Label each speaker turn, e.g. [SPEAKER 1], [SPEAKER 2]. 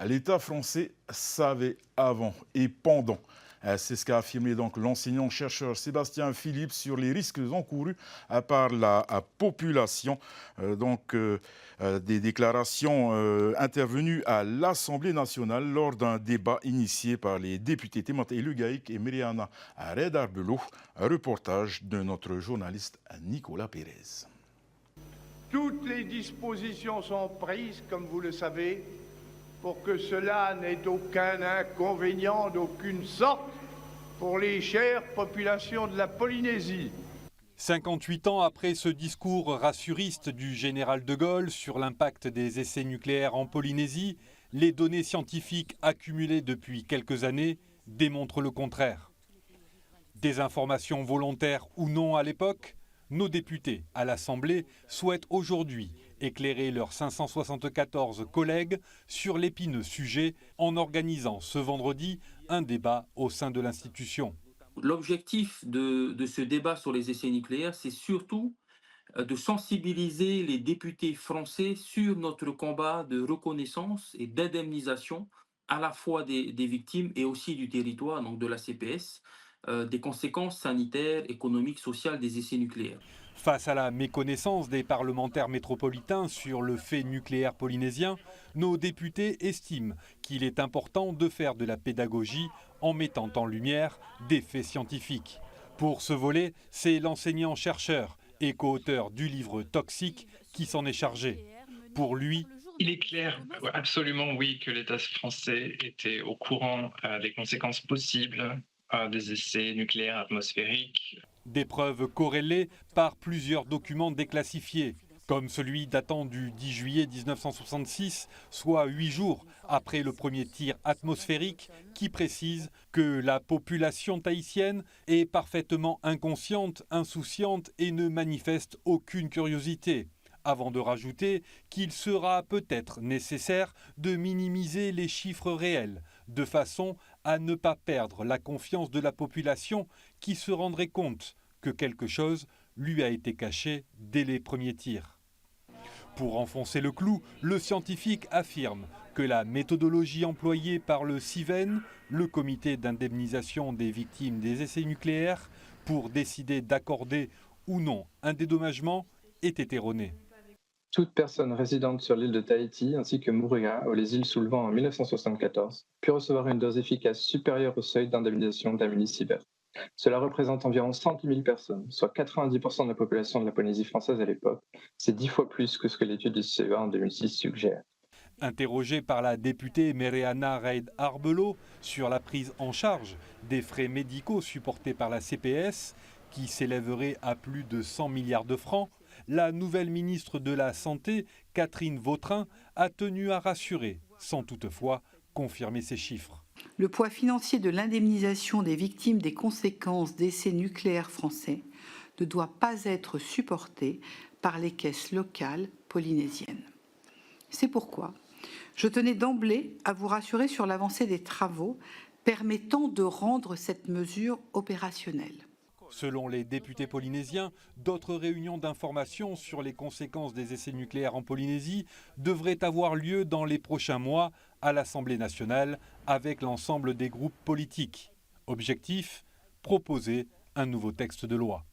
[SPEAKER 1] l'État français savait avant et pendant. C'est ce qu'a affirmé donc l'enseignant-chercheur Sébastien Philippe sur les risques encourus par la population. Des déclarations intervenues à l'Assemblée nationale lors d'un débat initié par les députés Thémata Elugaïk et Myriana Red-Arbelot. Un reportage de notre journaliste Nicolas Pérez.
[SPEAKER 2] Toutes les dispositions sont prises, comme vous le savez, pour que cela n'ait aucun inconvénient d'aucune sorte pour les chères populations de la Polynésie.
[SPEAKER 3] 58 ans après ce discours rassuriste du général de Gaulle sur l'impact des essais nucléaires en Polynésie, les données scientifiques accumulées depuis quelques années démontrent le contraire. Désinformation volontaire ou non à l'époque, nos députés à l'Assemblée souhaitent aujourd'hui éclairer leurs 574 collègues sur l'épineux sujet en organisant ce vendredi un débat au sein de l'institution.
[SPEAKER 4] L'objectif de ce débat sur les essais nucléaires, c'est surtout de sensibiliser les députés français sur notre combat de reconnaissance et d'indemnisation à la fois des victimes et aussi du territoire, donc de la CPS, des conséquences sanitaires, économiques, sociales des essais nucléaires.
[SPEAKER 3] Face à la méconnaissance des parlementaires métropolitains sur le fait nucléaire polynésien, nos députés estiment qu'il est important de faire de la pédagogie en mettant en lumière des faits scientifiques. Pour ce volet, c'est l'enseignant-chercheur et co-auteur du livre Toxique qui s'en est chargé. Pour lui,
[SPEAKER 5] il est clair, absolument oui, que l'État français était au courant des conséquences possibles des essais nucléaires atmosphériques.
[SPEAKER 3] Des preuves corrélées par plusieurs documents déclassifiés, comme celui datant du 10 juillet 1966, soit 8 jours après le premier tir atmosphérique, qui précise que la population tahitienne est parfaitement inconsciente, insouciante et ne manifeste aucune curiosité. Avant de rajouter qu'il sera peut-être nécessaire de minimiser les chiffres réels, de façon à ne pas perdre la confiance de la population qui se rendrait compte que quelque chose lui a été caché dès les premiers tirs. Pour enfoncer le clou, le scientifique affirme que la méthodologie employée par le CIVEN, le comité d'indemnisation des victimes des essais nucléaires, pour décider d'accorder ou non un dédommagement, est erronée.
[SPEAKER 6] Toute personne résidente sur l'île de Tahiti ainsi que Muruga, ou les îles sous le vent en 1974, put recevoir une dose efficace supérieure au seuil d'indemnisation d'Amélie-Siebert. Cela représente environ 100 000 personnes, soit 90% de la population de la Polynésie française à l'époque. C'est 10 fois plus que ce que l'étude du CEA en 2006 suggère.
[SPEAKER 3] Interrogée par la députée Myriana Red-Arbelot sur la prise en charge des frais médicaux supportés par la CPS, qui s'élèverait à plus de 100 milliards de francs, la nouvelle ministre de la Santé, Catherine Vautrin, a tenu à rassurer, sans toutefois confirmer ces chiffres.
[SPEAKER 7] Le poids financier de l'indemnisation des victimes des conséquences d'essais nucléaires français ne doit pas être supporté par les caisses locales polynésiennes. C'est pourquoi je tenais d'emblée à vous rassurer sur l'avancée des travaux permettant de rendre cette mesure opérationnelle.
[SPEAKER 3] Selon les députés polynésiens, d'autres réunions d'information sur les conséquences des essais nucléaires en Polynésie devraient avoir lieu dans les prochains mois à l'Assemblée nationale avec l'ensemble des groupes politiques. Objectif : proposer un nouveau texte de loi.